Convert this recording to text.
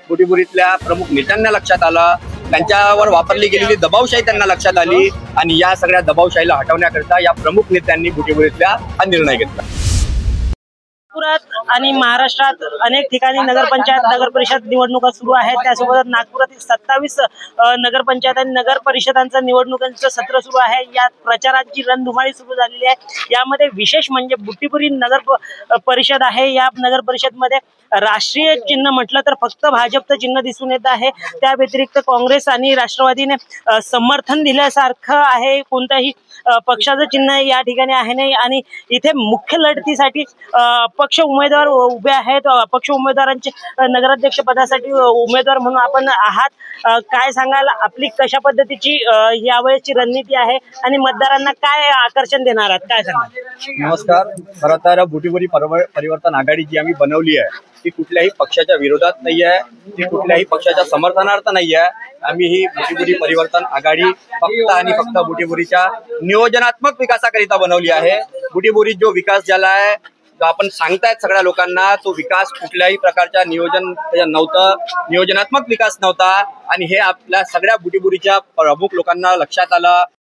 बुटीबुरीतल्या प्रमुख नेत्यांना लक्षात आलं, त्यांच्यावर वापरली गेलेली दबावशाही त्यांना लक्षात आली आणि या सगळ्या दबावशाहीला हटवण्याकरिता या प्रमुख नेत्यांनी बुटीबुरीतल्या हा निर्णय घेतला। नागपुरात आणि महाराष्ट्रात अनेक ठिकाणी नगरपंचायत नगर परिषद निवडणुका सुरू आहेत। त्यासोबत नागपुरातील 27 नगरपंचायत आणि नगर परिषदांचं निवडणुकांचं सत्र सुरू आहे। या प्रचाराची रणधुमाळी सुरू झालेली आहे। यामध्ये विशेष म्हणजे बुटीबुरी नगर परिषद आहे। या नगर परिषदमध्ये राष्ट्रीय चिन्ह म्हटलं तर फक्त भाजपचं चिन्ह दिसून येत आहे। त्या व्यतिरिक्त काँग्रेस आणि राष्ट्रवादीने समर्थन दिल्यासारखं आहे। कोणत्याही पक्षाचं चिन्ह या ठिकाणी आहे नाही आणि इथे मुख्य लढतीसाठी पक्ष उमेदवार उभे आहेत। पक्ष उमेदवारांचे नगराध्यक्ष पदासाठी उमेदवार म्हणून आपण आहात। काय सांगाल, आपली कशा पद्धतीची यावेळेची रणनीती आहे आणि मतदारांना काय आकर्षण देणार आहात, काय सांगाल? नमस्कार। खरं तर बुटीबुरी परिवर्तन आघाडी जी आम्ही बनवली आहे ती कुठल्याही पक्षाच्या विरोधात नाही आहे, ती कुठल्याही पक्षाच्या समर्थनार्थ नाही आहे। आम्ही ही बुटीबुरी परिवर्तन आघाडी फक्त आणि फक्त बुटीबुरीच्या नियोजनात्मक विकासाकरिता बनवली आहे। बुटीबुरीत जो विकास झाला आहे, जो आपण सांगतायत सगळ्या लोकांना, तो विकास कुठल्याही प्रकारच्या नियोजनात्मक विकास नव्हता आणि हे आपल्या सगळ्या बुटीबुरीच्या प्रमुख लोकांना लक्षात आलं।